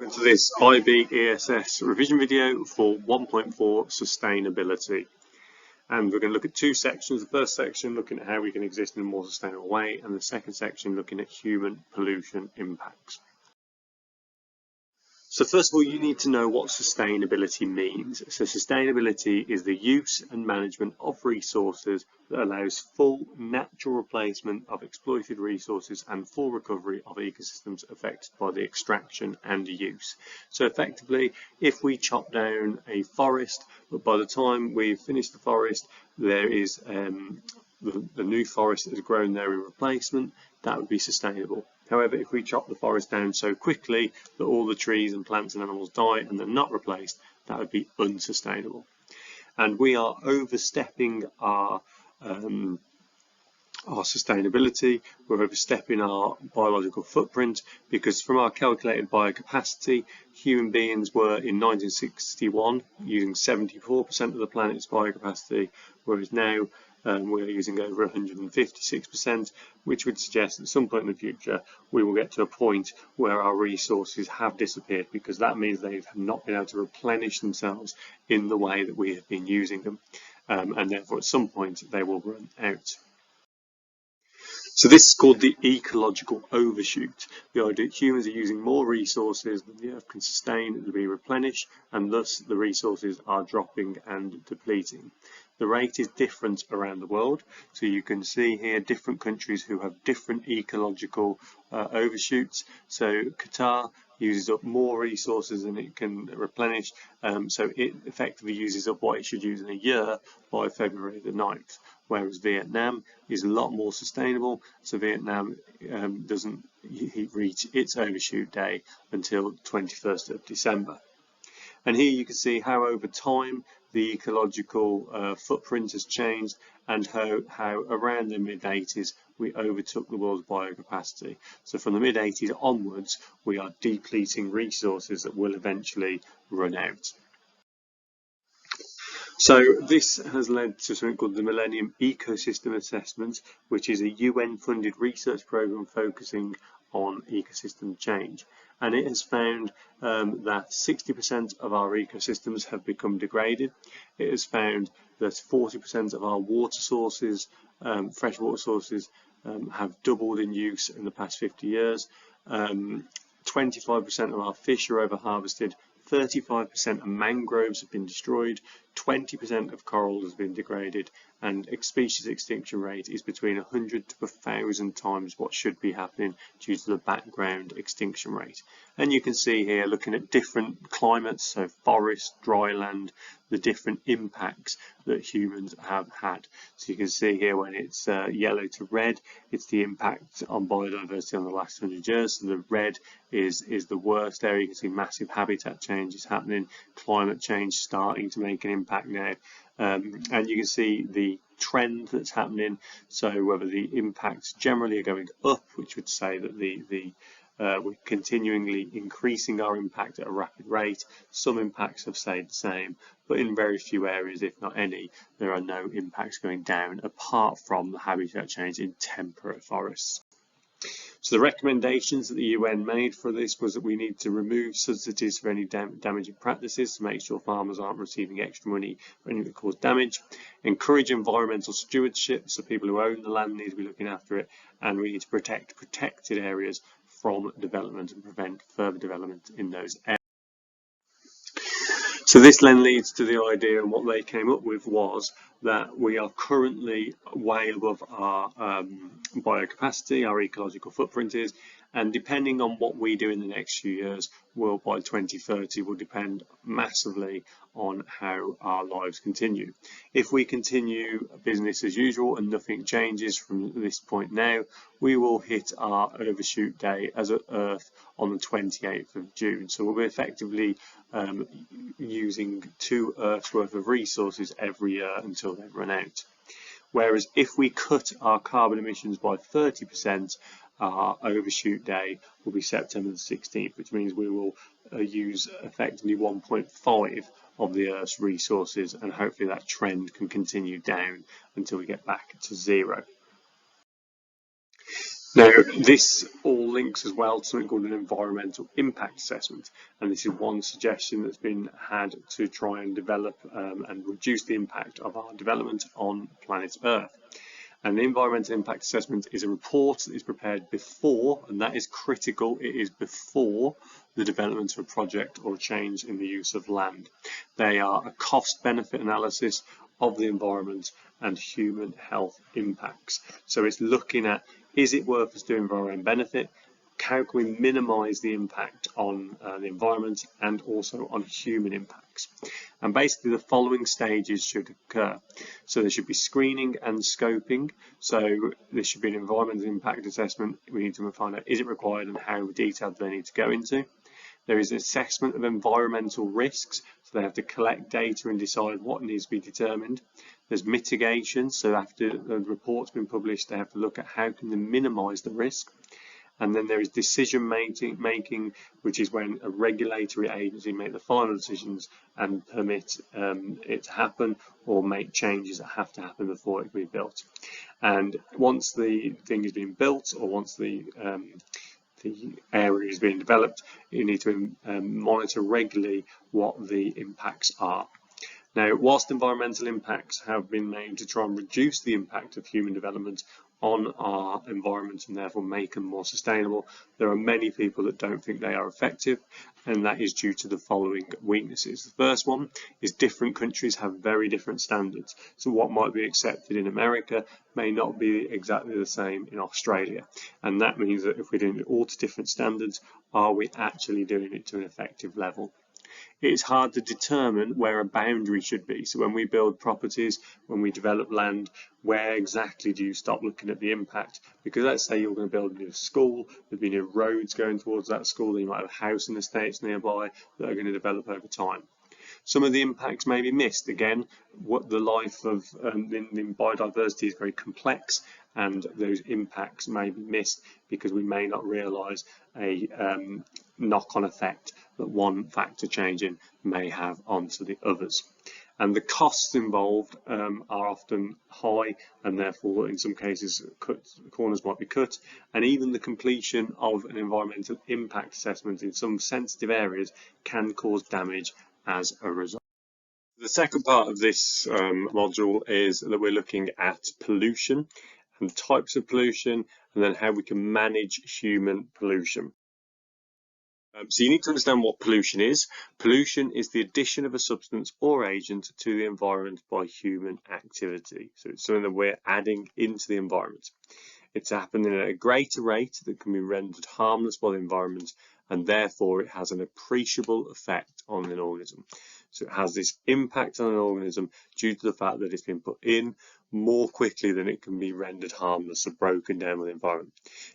Welcome to this IB ESS revision video for 1.4 sustainability. And we're going to look at two sections. The first section looking at how we can exist in a more sustainable way, and the second section looking at human pollution impacts. So first of all, you need to know what sustainability means. So sustainability is the use and management of resources that allows full natural replacement of exploited resources and full recovery of ecosystems affected by the extraction and use. So effectively, if we chop down a forest, but by the time we've finished the forest, there is the new forest that has grown there in replacement, that would be sustainable. However, if we chop the forest down so quickly that all the trees and plants and animals die and they're not replaced, that would be unsustainable. And we are overstepping our sustainability, we're overstepping our biological footprint, because from our calculated biocapacity, human beings were in 1961 using 74% of the planet's biocapacity, whereas now we're using over 156%, which would suggest at some point in the future we will get to a point where our resources have disappeared, because that means they have not been able to replenish themselves in the way that we have been using them, and therefore at some point they will run out. So this is called the ecological overshoot. The idea that humans are using more resources than the earth can sustain to be replenished, and thus the resources are dropping and depleting. The rate is different around the world. So you can see here different countries who have different ecological overshoots. So Qatar uses up more resources than it can replenish, so it effectively uses up what it should use in a year by February the 9th, whereas Vietnam is a lot more sustainable, so Vietnam doesn't reach its overshoot day until 21st of December. And here you can see how over time the ecological footprint has changed, and how around the mid-80s we overtook the world's biocapacity. So from the mid-80s onwards, we are depleting resources that will eventually run out. So this has led to something called the Millennium Ecosystem Assessment, which is a UN-funded research program focusing on ecosystem change. And it has found that 60% of our ecosystems have become degraded. It has found that 40% of our water sources, freshwater sources, have doubled in use in the past 50 years. 25% of our fish are over-harvested. 35% of mangroves have been destroyed, 20% of coral has been degraded, and species extinction rate is between 100 to 1,000 times what should be happening due to the background extinction rate. And you can see here, looking at different climates, so forest, dry land, the different impacts that humans have had. So you can see here when it's yellow to red, it's the impact on biodiversity on the last 100 years. So the red is the worst area. You can see massive habitat change is happening, climate change starting to make an impact now. And you can see the trend that's happening, so whether the impacts generally are going up, which would say that we're continually increasing our impact at a rapid rate. Some impacts have stayed the same, but in very few areas, if not any, there are no impacts going down apart from the habitat change in temperate forests. So the recommendations that the UN made for this was that we need to remove subsidies for any damaging practices to make sure farmers aren't receiving extra money for anything that cause damage, encourage environmental stewardship, so people who own the land need to be looking after it, and we need to protect protected areas from development and prevent further development in those areas. So this then leads to the idea, and what they came up with was that we are currently way above our biocapacity, our ecological footprint is, and depending on what we do in the next few years, will by 2030 will depend massively on how our lives continue. If we continue business as usual and nothing changes from this point now, we will hit our overshoot day as an Earth on the 28th of June. So we'll be effectively using 2 Earths worth of resources every year until they run out. Whereas if we cut our carbon emissions by 30%, our overshoot day will be September the 16th, which means we will use effectively 1.5 of the Earth's resources, and hopefully that trend can continue down until we get back to 0. Now, this all links as well to something called an environmental impact assessment, and this is one suggestion that's been had to try and develop and reduce the impact of our development on planet Earth. And the environmental impact assessment is a report that is prepared before, and that is critical, it is before the development of a project or a change in the use of land. They are a cost-benefit analysis of the environment and human health impacts. So it's looking at, is it worth us doing for our own benefit? How can we minimise the impact on the environment and also on human impacts? And basically the following stages should occur. So there should be screening and scoping. So there should be an environmental impact assessment. We need to find out, is it required and how detailed do they need to go into? There is assessment of environmental risks, so they have to collect data and decide what needs to be determined. There's mitigation, so after the report's been published, they have to look at how can they minimise the risk. And then there is decision making, which is when a regulatory agency make the final decisions and permit it to happen or make changes that have to happen before it can be built. And once the thing is being built, or once the area is being developed, you need to monitor regularly what the impacts are. Now, whilst environmental impacts have been made to try and reduce the impact of human development on our environment and therefore make them more sustainable, there are many people that don't think they are effective, and that is due to the following weaknesses. The first one is different countries have very different standards. So what might be accepted in America may not be exactly the same in Australia. And that means that if we're doing it all to different standards, are we actually doing it to an effective level? It's hard to determine where a boundary should be. So when we build properties, when we develop land, where exactly do you stop looking at the impact? Because let's say you're going to build a new school, there'll be new roads going towards that school, then you might have housing estates nearby that are going to develop over time. Some of the impacts may be missed. Again, what the life of in biodiversity is very complex, and those impacts may be missed because we may not realise a knock-on effect that one factor changing may have onto the others. And the costs involved are often high, and therefore in some cases corners might be cut, and even the completion of an environmental impact assessment in some sensitive areas can cause damage as a result. The second part of this module is that we're looking at pollution and types of pollution, and then how we can manage human pollution. So you need to understand what pollution is. Pollution is the addition of a substance or agent to the environment by human activity. So it's something that we're adding into the environment. It's happening at a greater rate that can be rendered harmless by the environment, and therefore it has an appreciable effect on an organism. So it has this impact on an organism due to the fact that it's been put in more quickly than it can be rendered harmless or broken down with the environment.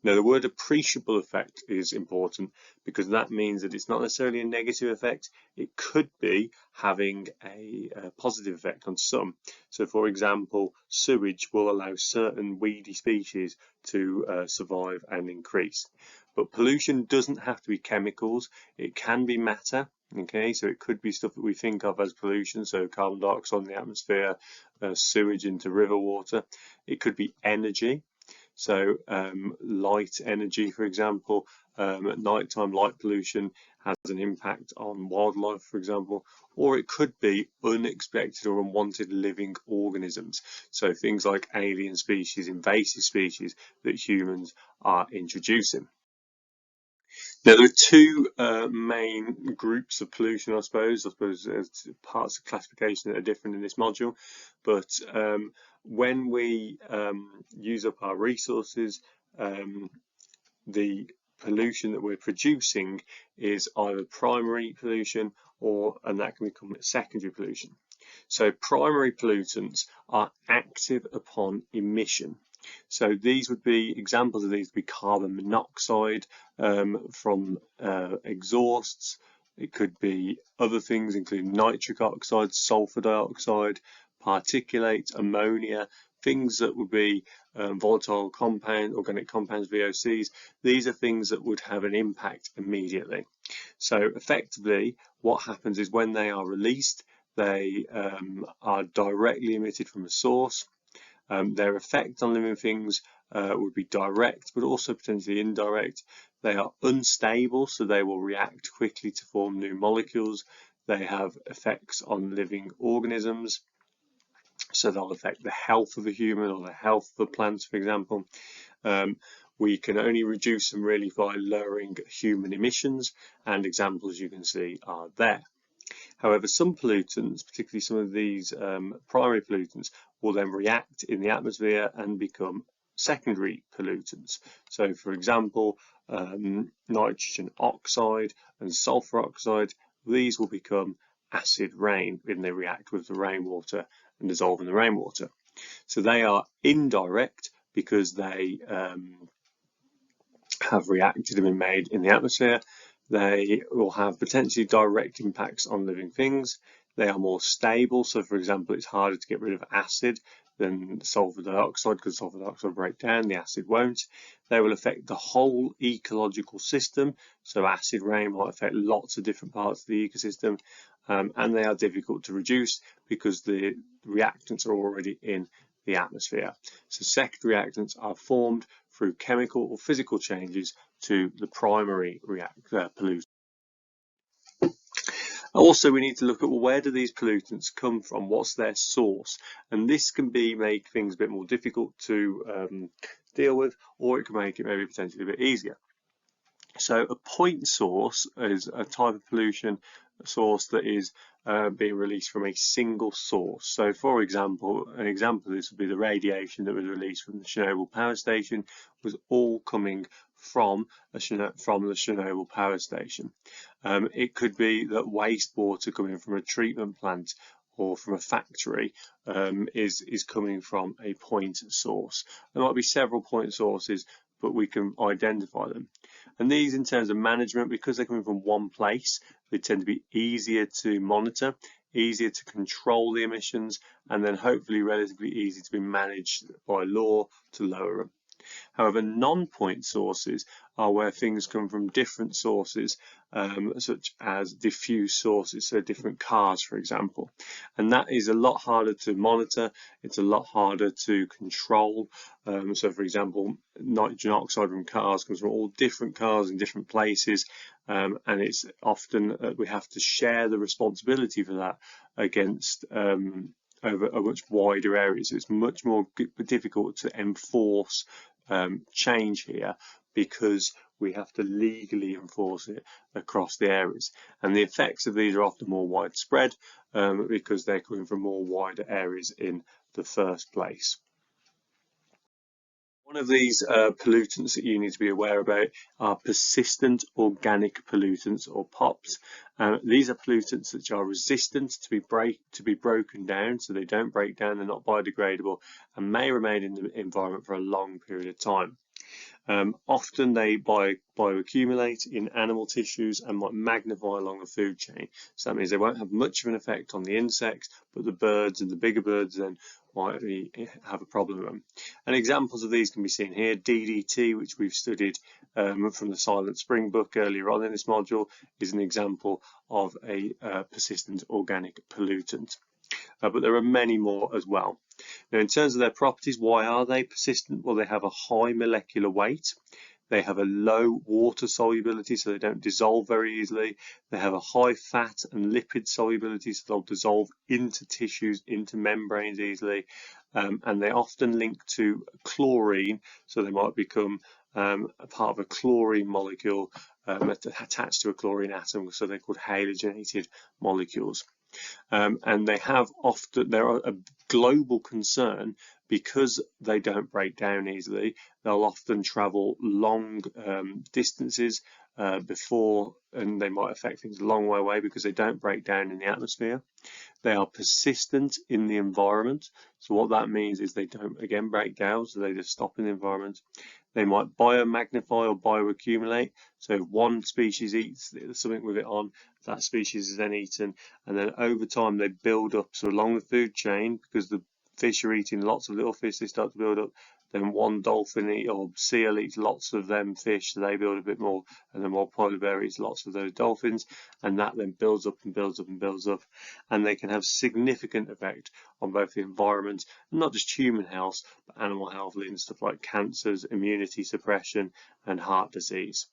Now, the word appreciable effect is important because that means that it's not necessarily a negative effect. It could be having a positive effect on some. So, for example, sewage will allow certain weedy species to survive and increase. But pollution doesn't have to be chemicals. It can be matter. Okay, so it could be stuff that we think of as pollution, so carbon dioxide in the atmosphere, sewage into river water. It could be energy, so light energy, for example. At night time, light pollution has an impact on wildlife, for example, or it could be unexpected or unwanted living organisms, so things like alien species, invasive species that humans are introducing. Now, there are two main groups of pollution, I suppose. There's parts of classification that are different in this module, but when we use up our resources, the pollution that we're producing is either primary pollution and that can become secondary pollution. So primary pollutants are active upon emission. So these would be examples of these would be carbon monoxide from exhausts. It could be other things including nitric oxide, sulfur dioxide, particulates, ammonia, things that would be volatile compound, organic compounds, VOCs. These are things that would have an impact immediately. So effectively what happens is when they are released, they are directly emitted from a source. Their effect on living things would be direct, but also potentially indirect. They are unstable, so they will react quickly to form new molecules. They have effects on living organisms, so they'll affect the health of a human or the health of the plants, for example. We can only reduce them really by lowering human emissions, and examples you can see are there. However, some pollutants, particularly some of these primary pollutants, will then react in the atmosphere and become secondary pollutants. So, for example, nitrogen oxide and sulfur oxide, these will become acid rain when they react with the rainwater and dissolve in the rainwater. So they are indirect because they have reacted and been made in the atmosphere. They will have potentially direct impacts on living things. They are more stable, so for example, it's harder to get rid of acid than sulfur dioxide because sulfur dioxide will break down, the acid won't. They will affect the whole ecological system, so acid rain might affect lots of different parts of the ecosystem, and they are difficult to reduce because the reactants are already in the atmosphere. So secondary reactants are formed through chemical or physical changes to the primary pollutant. Also, we need to look at, well, where do these pollutants come from? What's their source? And this can make things a bit more difficult to deal with, or it can make it maybe potentially a bit easier. So a point source is a type of pollution source that is being released from a single source. So for example, an example of this would be the radiation that was released from the Chernobyl power station was all coming from the Chernobyl power station. It could be that wastewater coming from a treatment plant or from a factory is coming from a point source. There might be several point sources, but we can identify them. And these, in terms of management, because they're coming from one place, they tend to be easier to monitor, easier to control the emissions, and then hopefully relatively easy to be managed by law to lower them. However, non-point sources are where things come from different sources, such as diffuse sources, so different cars, for example. And that is a lot harder to monitor, it's a lot harder to control. So, for example, nitrogen oxide from cars comes from all different cars in different places, and it's often we have to share the responsibility for that against over a much wider area. So it's much more difficult to enforce change here because we have to legally enforce it across the areas, and the effects of these are often more widespread because they're coming from more wider areas in the first place. One of these pollutants that you need to be aware about are persistent organic pollutants, or POPs. These are pollutants which are resistant to be broken down, so they don't break down, they're not biodegradable, and may remain in the environment for a long period of time. Often they bioaccumulate in animal tissues and might magnify along the food chain. So that means they won't have much of an effect on the insects, but the birds and the bigger birds then might have a problem with them. And examples of these can be seen here. DDT, which we've studied from the Silent Spring book earlier on in this module, is an example of a persistent organic pollutant. But there are many more as well. Now, in terms of their properties, why are they persistent? Well, they have a high molecular weight. They have a low water solubility, so they don't dissolve very easily. They have a high fat and lipid solubility, so they'll dissolve into tissues, into membranes easily. And they often link to chlorine, so they might become a part of a chlorine molecule attached to a chlorine atom, so they're called halogenated molecules. And they're a global concern because they don't break down easily. They'll often travel long distances and they might affect things a long way away because they don't break down in the atmosphere. They are persistent in the environment. So what that means is they don't, again, break down, so they just stop in the environment. They might biomagnify or bioaccumulate. So if one species eats something with it on, that species is then eaten, and then over time they build up. So along the food chain, because the fish are eating lots of little fish, they start to build up. then one dolphin or seal eats lots of them fish, so they build a bit more, and then one polar bear eats lots of those dolphins, and that then builds up and builds up and builds up, and they can have significant effect on both the environment, not just human health, but animal health, leading to stuff like cancers, immunity suppression, and heart disease.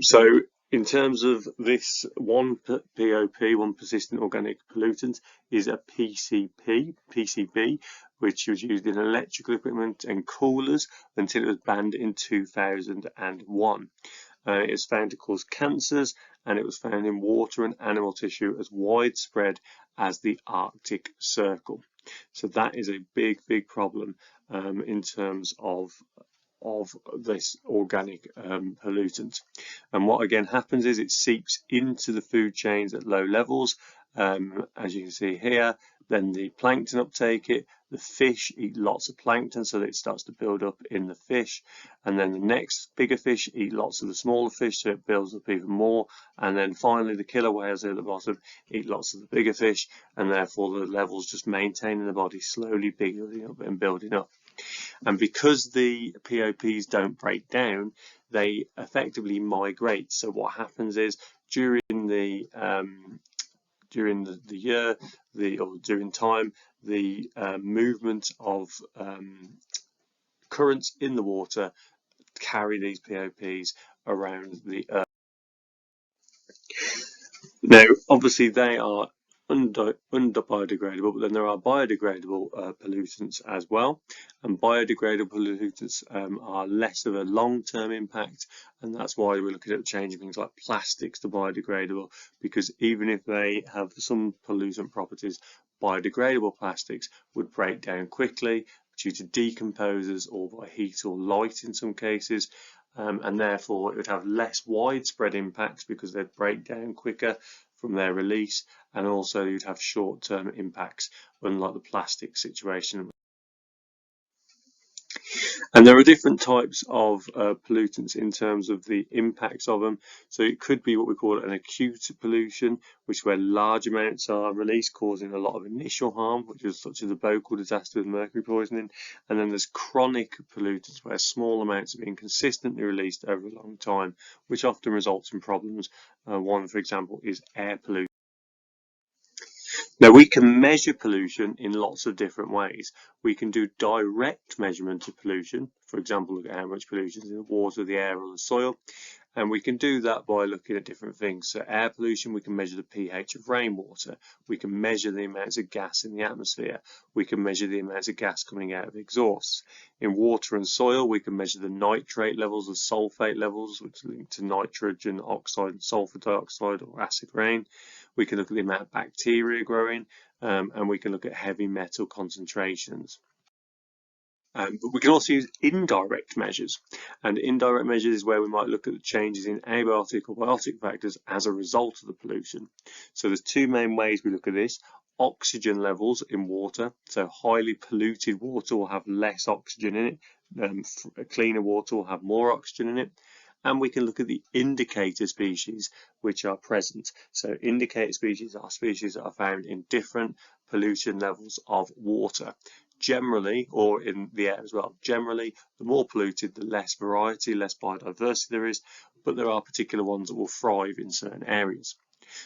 So in terms of this, one POP, one persistent organic pollutant, is a PCB, which was used in electrical equipment and coolers until it was banned in 2001. It is found to cause cancers, and it was found in water and animal tissue as widespread as the Arctic Circle. So that is a big problem in terms of this organic pollutant. And what again happens is it seeps into the food chains at low levels, as you can see here. Then the plankton uptake it, the fish eat lots of plankton, so that it starts to build up in the fish, and then the next bigger fish eat lots of the smaller fish, so it builds up even more, and then finally the killer whales at the bottom eat lots of the bigger fish, and therefore the levels just maintain in the body, slowly building up and building up. And because the POPs don't break down, they effectively migrate. So what happens is during the year, during time, the movement of currents in the water carry these POPs around the Earth. Now, obviously, they are biodegradable, but then there are biodegradable pollutants as well, and biodegradable pollutants are less of a long-term impact, and that's why we're looking at changing things like plastics to biodegradable, because even if they have some pollutant properties, biodegradable plastics would break down quickly due to decomposers or by heat or light in some cases, and therefore it would have less widespread impacts because they'd break down quicker from their release, and also you'd have short-term impacts, unlike the plastic situation. And there are different types of pollutants in terms of the impacts of them. So it could be what we call an acute pollution, which is where large amounts are released, causing a lot of initial harm, which is such as a Bocal disaster with mercury poisoning. And then there's chronic pollutants, where small amounts are being consistently released over a long time, which often results in problems. One, for example, is air pollution. Now, we can measure pollution in lots of different ways. We can do direct measurement of pollution, for example, look at how much pollution is in the water, the air, or the soil. And we can do that by looking at different things. So air pollution, we can measure the pH of rainwater. We can measure the amounts of gas in the atmosphere. We can measure the amounts of gas coming out of exhausts. In water and soil, we can measure the nitrate levels, the sulfate levels, which link to nitrogen oxide and sulfur dioxide or acid rain. We can look at the amount of bacteria growing, and we can look at heavy metal concentrations. But we can also use indirect measures, and indirect measures is where we might look at the changes in abiotic or biotic factors as a result of the pollution. So there's two main ways we look at this. Oxygen levels in water, so highly polluted water will have less oxygen in it, cleaner water will have more oxygen in it. And we can look at the indicator species which are present. So indicator species are species that are found in different pollution levels of water. Generally, or in the air as well, generally, the more polluted, the less variety, less biodiversity there is, but there are particular ones that will thrive in certain areas.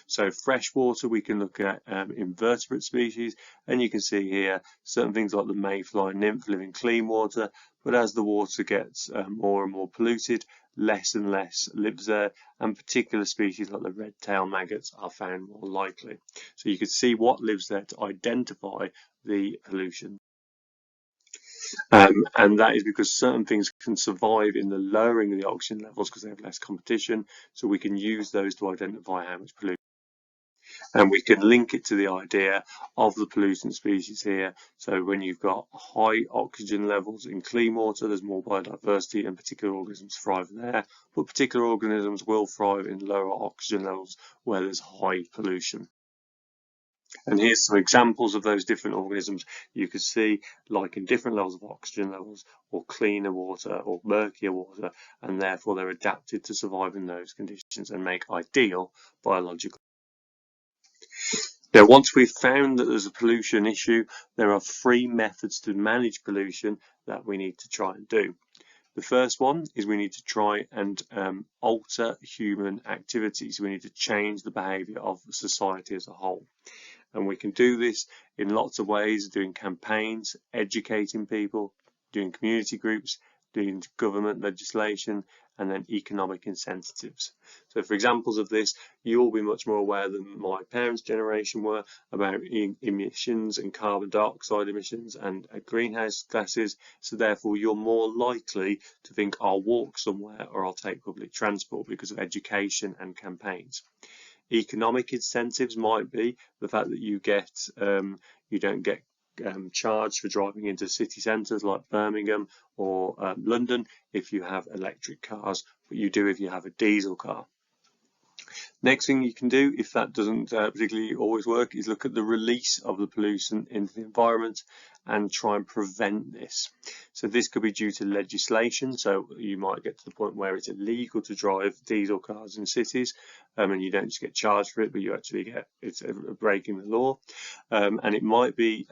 So freshwater, we can look at invertebrate species, and you can see here certain things like the mayfly nymph live in clean water, but as the water gets more and more polluted, less and less lives there, and particular species like the red-tailed maggots are found more likely. So you can see what lives there to identify the pollution. And that is because certain things can survive in the lowering of the oxygen levels because they have less competition, so we can use those to identify how much pollution. And we can link it to the idea of the pollutant species here. So when you've got high oxygen levels in clean water, there's more biodiversity and particular organisms thrive there, but particular organisms will thrive in lower oxygen levels where there's high pollution. And here's some examples of those different organisms you can see, like in different levels of oxygen levels, or cleaner water, or murkier water, and therefore they're adapted to survive in those conditions and make ideal biological. Now, once we've found that there's a pollution issue, there are 3 methods to manage pollution that we need to try and do. The first one is we need to try and alter human activities. We need to change the behaviour of society as a whole. And we can do this in lots of ways, doing campaigns, educating people, doing community groups, doing government legislation, and then economic incentives. So for examples of this, you'll be much more aware than my parents' generation were about emissions and carbon dioxide emissions and greenhouse gases. So therefore, you're more likely to think I'll walk somewhere or I'll take public transport because of education and campaigns. Economic incentives might be the fact that you don't get charged for driving into city centres like Birmingham or London if you have electric cars, but you do if you have a diesel car. Next thing you can do, if that doesn't particularly always work, is look at the release of the pollutant into the environment and try and prevent this. So this could be due to legislation. So you might get to the point where it's illegal to drive diesel cars in cities, and you don't just get charged for it, but you actually it's breaking the law. And it might be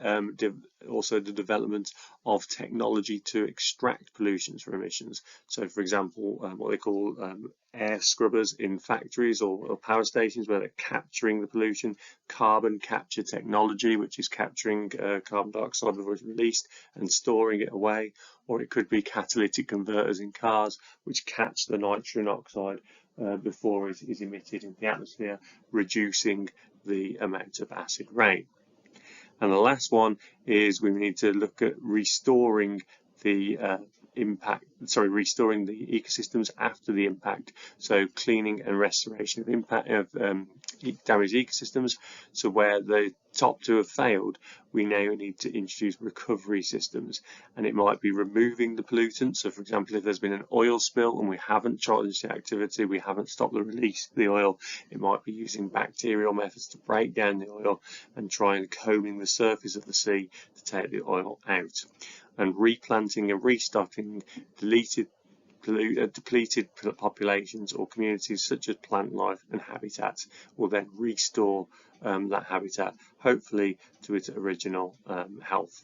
also the development of technology to extract pollutions from emissions. So for example, what they call air scrubbers in factories or power stations, where they're capturing the pollution, carbon capture technology, which is capturing carbon dioxide before it's released and storing it away, or it could be catalytic converters in cars, which catch the nitrogen oxide before it is emitted into the atmosphere, reducing the amount of acid rain. And the last one is we need to look at restoring the restoring the ecosystems after the impact. So cleaning and restoration of damaged ecosystems. So where the top 2 have failed, we now need to introduce recovery systems, and it might be removing the pollutants. So for example, if there's been an oil spill and we haven't charged the activity, we haven't stopped the release of the oil, it might be using bacterial methods to break down the oil and try and combing the surface of the sea to take the oil out. And replanting and restocking depleted populations or communities such as plant life and habitat will then restore that habitat, hopefully to its original health.